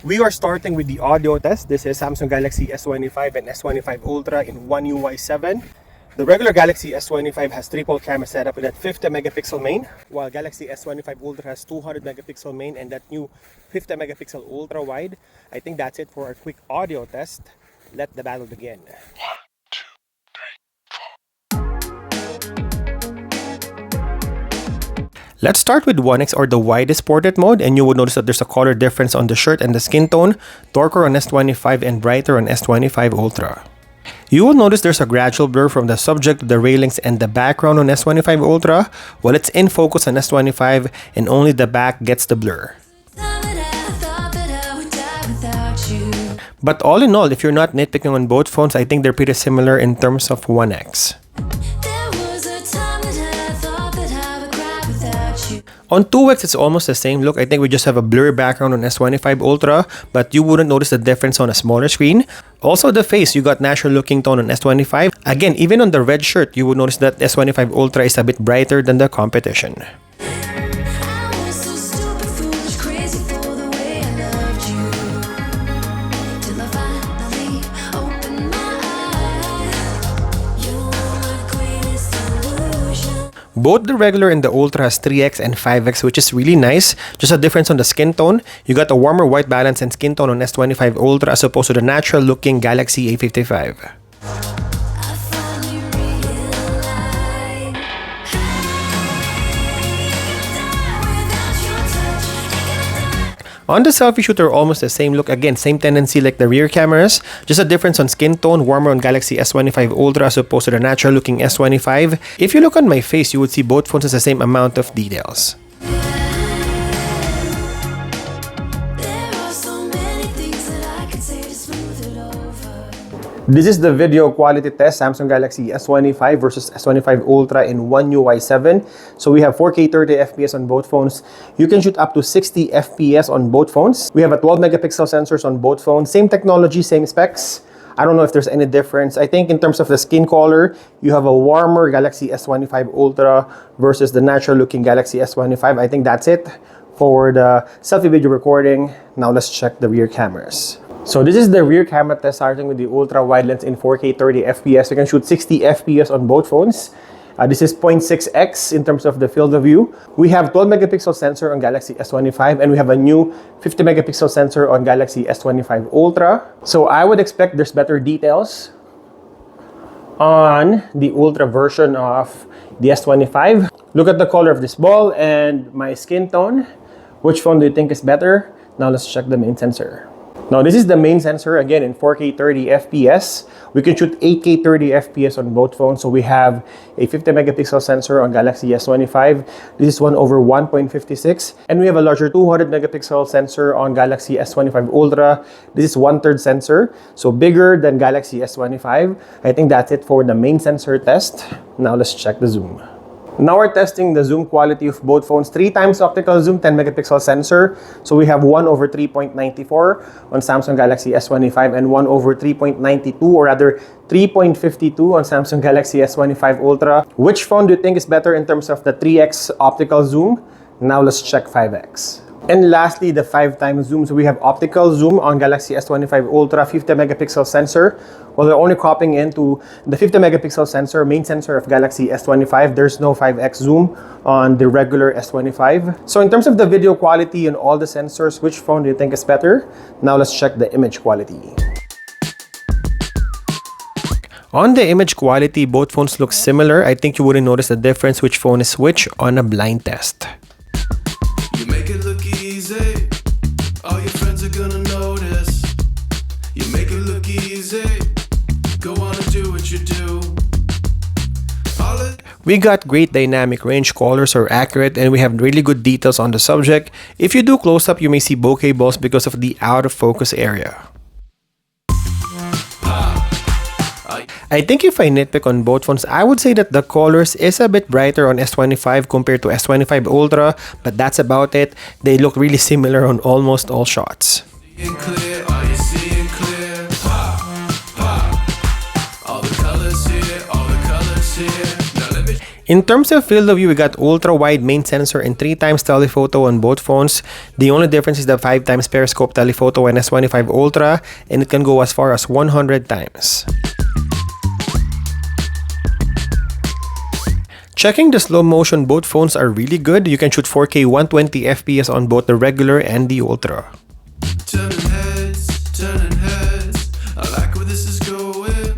We are starting with the audio test. This is Samsung Galaxy S25 and S25 Ultra in OneUI 7. The regular Galaxy S25 has triple camera setup with that 50 megapixel main, while Galaxy S25 Ultra has 200 megapixel main and that new 50 megapixel ultra wide. I think that's it for our quick audio test. Let the battle begin. Let's start with 1x or the widest portrait mode, and you will notice that there's a color difference on the shirt and the skin tone, darker on S25 and brighter on S25 Ultra. You will notice there's a gradual blur from the subject to the railings and the background on S25 Ultra, while it's in focus on S25 and only the back gets the blur. But all in all, if you're not nitpicking on both phones, I think they're pretty similar in terms of 1x. On 2x, it's almost the same look. I think we just have a blurry background on S25 Ultra, but you wouldn't notice the difference on a smaller screen. Also, the face, you got natural looking tone on S25. Again, even on the red shirt, you would notice that S25 Ultra is a bit brighter than the competition. Both the regular and the Ultra has 3x and 5x, which is really nice. Just a difference on the skin tone. You got a warmer white balance and skin tone on S25 Ultra as opposed to the natural looking Galaxy A55. On the selfie shoot, they're almost the same look. Again, same tendency like the rear cameras. Just a difference on skin tone, warmer on Galaxy S25 Ultra as opposed to the natural looking S25. If you look on my face, you would see both phones has the same amount of details. This is the video quality test, Samsung Galaxy S25 versus S25 Ultra in OneUI 7. So we have 4K 30 FPS on both phones. You can shoot up to 60 FPS on both phones. We have a 12 megapixel sensors on both phones. Same technology, same specs. I don't know if there's any difference. I think in terms of the skin color, you have a warmer Galaxy S25 Ultra versus the natural looking Galaxy S25. I think that's it for the selfie video recording. Now let's check the rear cameras. So this is the rear camera test starting with the ultra wide lens in 4K 30 FPS. You can shoot 60 FPS on both phones. This is 0.6x in terms of the field of view. We have 12 megapixel sensor on Galaxy S25 and we have a new 50 megapixel sensor on Galaxy S25 Ultra. So I would expect there's better details on the Ultra version of the S25. Look at the color of this ball and my skin tone. Which phone do you think is better? Now let's check the main sensor. Now this is the main sensor, again in 4K 30 FPS. We can shoot 8K 30 FPS on both phones. So we have a 50 megapixel sensor on Galaxy S25. This is 1/1.56. And we have a larger 200 megapixel sensor on Galaxy S25 Ultra. This is 1/3 sensor, so bigger than Galaxy S25. I think that's it for the main sensor test. Now let's check the zoom. Now we're testing the zoom quality of both phones. 3 times optical zoom, 10 megapixel sensor. So we have 1/3.94 on Samsung Galaxy S25 and 1/3.92, or rather 3.52 on Samsung Galaxy S25 Ultra. Which phone do you think is better in terms of the 3x optical zoom? Now let's check 5x. And lastly, the 5 times zoom. So we have optical zoom on Galaxy S25 Ultra, 50 megapixel sensor. Well, they're only cropping into the 50 megapixel sensor, main sensor of Galaxy S25. There's no 5x zoom on the regular S25. So in terms of the video quality and all the sensors, which phone do you think is better? Now let's check the image quality. On the image quality, both phones look similar. I think you wouldn't notice the difference which phone is which on a blind test. You make it look easy, all your friends are gonna notice. You make it look easy, go on and do what you do. We got great dynamic range, colors are accurate, and we have really good details on the subject. If you do close up, you may see bokeh balls because of the out of focus area. I think if I nitpick on both phones, I would say that the colors is a bit brighter on S25 compared to S25 Ultra, but that's about it. They look really similar on almost all shots. In terms of field of view, we got ultra-wide main sensor and 3 times telephoto on both phones. The only difference is the 5 times periscope telephoto on S25 Ultra, and it can go as far as 100 times. Checking the slow motion, both phones are really good. You can shoot 4K 120 FPS on both the regular and the Ultra. Turning heads, I like where this is going.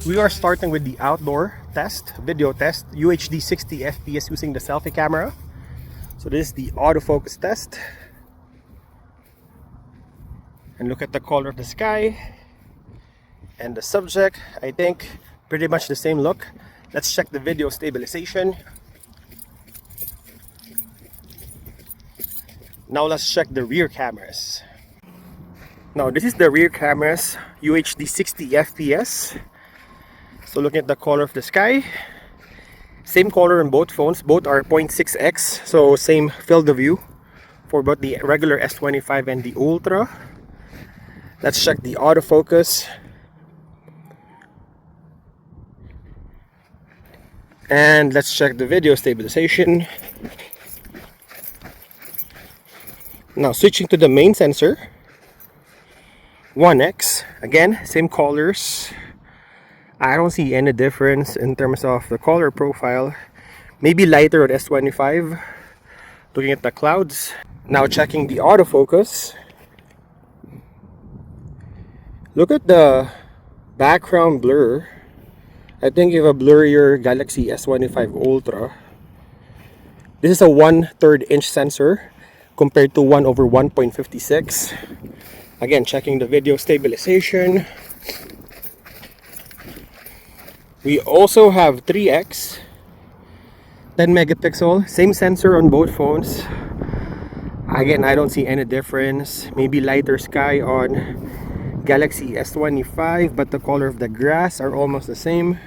We are starting with the outdoor test, video test, UHD 60 FPS using the selfie camera. So this is the autofocus test. And look at the color of the sky and the subject. I think pretty much the same look. Let's check the video stabilization. Now let's check the rear cameras. Now this is the rear cameras, UHD 60 FPS. So looking at the color of the sky, same color in both phones. Both are 0.6x, so same field of view for both the regular S25 and the Ultra. Let's check the autofocus. And let's check the video stabilization. Now switching to the main sensor, 1x, again same colors. I don't see any difference in terms of the color profile. Maybe lighter on S25. Looking at the clouds. Now checking the autofocus. Look at the background blur. I think you have a blurrier Galaxy S25 Ultra. This is a 1/3 inch sensor compared to 1/1.56. Again, checking the video stabilization. We also have 3x, 10 megapixel, same sensor on both phones. Again, I don't see any difference. Maybe lighter sky on Galaxy S25, but the color of the grass are almost the same.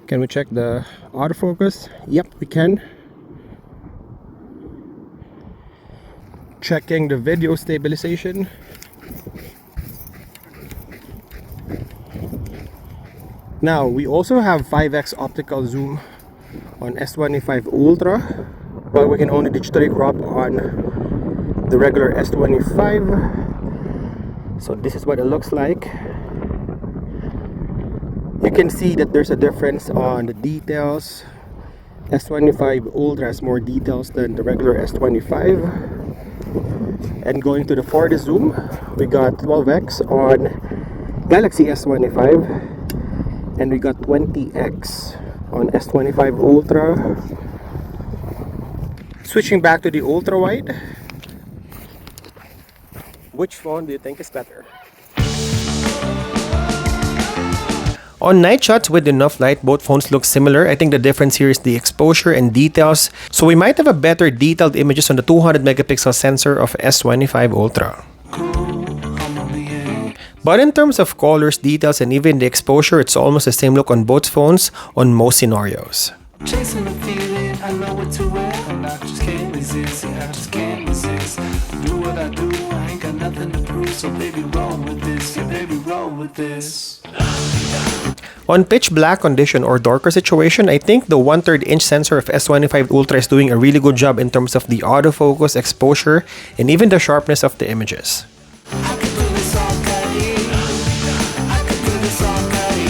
Can we check the autofocus? Yep, we can. Checking the video stabilization. Now, we also have 5x optical zoom on S25 Ultra, but we can only digitally crop on the regular S25. So this is what it looks like. You can see that there's a difference on the details. S25 Ultra has more details than the regular S25. And going to the farthest zoom, we got 12x on Galaxy S25. And we got 20x on S25 Ultra. Switching back to the ultra wide. Which phone do you think is better? On night shots with enough light, both phones look similar. I think the difference here is the exposure and details. So we might have a better detailed images on the 200 megapixel sensor of S25 Ultra. But in terms of colors, details, and even the exposure, it's almost the same look on both phones on most scenarios. Chasing the feeling, I know what to wear, and I just can't resist, yeah, I just can't resist. Do what I do, I ain't got nothing to prove, so baby roll with this, yeah baby roll with this. On pitch black condition or darker situation, I think the 1/3 inch sensor of S25 Ultra is doing a really good job in terms of the autofocus, exposure, and even the sharpness of the images. I could do this all day, I could do this all day.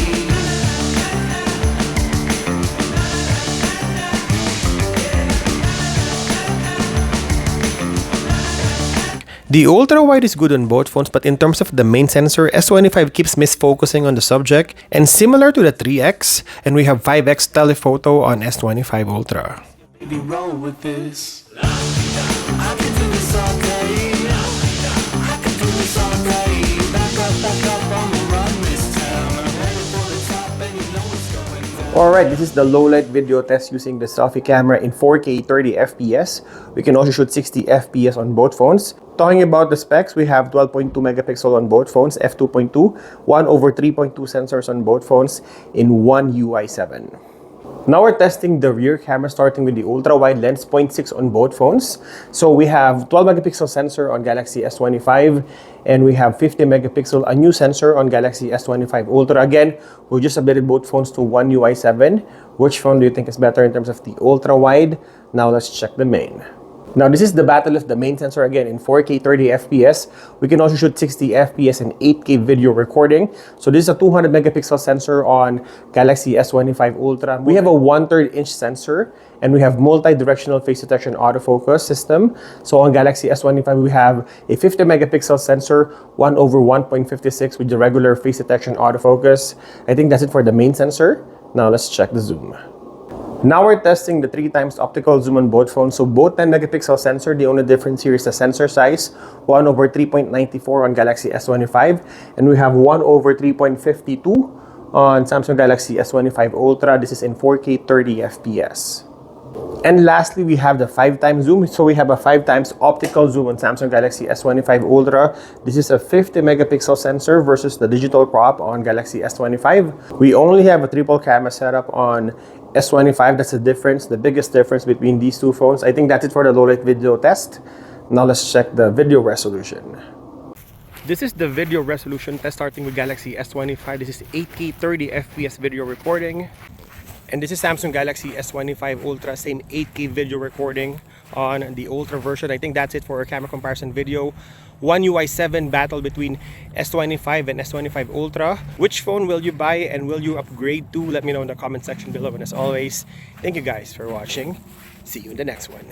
The ultra-wide is good on both phones, but in terms of the main sensor, S25 keeps misfocusing on the subject, and similar to the 3x, and we have 5x telephoto on S25 Ultra. Baby roll with this. I could do this all day, I could do this all day. Back up, I'ma run this town. I'm headed for the top and you know what's going down. Alright, this is the low-light video test using the selfie camera in 4K 30 FPS. We can also shoot 60 FPS on both phones. Talking about the specs, we have 12.2 megapixel on both phones, f2.2, 1/3.2 sensors on both phones in OneUI 7. Now we're testing the rear camera, starting with the ultra-wide lens 0.6 on both phones. So we have 12 megapixel sensor on Galaxy S25, and we have 50 megapixel, a new sensor on Galaxy S25 Ultra. Again, we just updated both phones to OneUI 7. Which phone do you think is better in terms of the ultra-wide? Now let's check the main. Now this is the battle of the main sensor again in 4K 30 FPS. We can also shoot 60 FPS and 8K video recording. So this is a 200 megapixel sensor on Galaxy S25 Ultra. We have a 1/3 inch sensor, and we have multi-directional face detection autofocus system. So on Galaxy S25 we have a 50 megapixel sensor, 1/1.56 with the regular face detection autofocus. I think that's it for the main sensor. Now let's check the zoom. Now we're testing the 3x optical zoom on both phones. So both 10 megapixel sensor, the only difference here is the sensor size, 1/3.94 on Galaxy S25, and we have 1/3.52 on Samsung Galaxy S25 Ultra. This is in 4K 30 FPS. And lastly, we have the 5x zoom. So we have a 5x optical zoom on Samsung Galaxy S25 Ultra. This is a 50 megapixel sensor versus the digital crop on Galaxy S25. We only have a triple camera setup on S25. That's the difference, the biggest difference between these two phones. I think that's it for the low-light video test. Now let's check the video resolution. This is the video resolution test starting with Galaxy S25. This is 8K 30 FPS video recording. And this is Samsung Galaxy S25 Ultra, same 8K video recording on the Ultra version. I think that's it for our camera comparison video. OneUI 7 battle between S25 and S25 Ultra. Which phone will you buy and will you upgrade to? Let me know in the comment section below. And as always, thank you guys for watching. See you in the next one.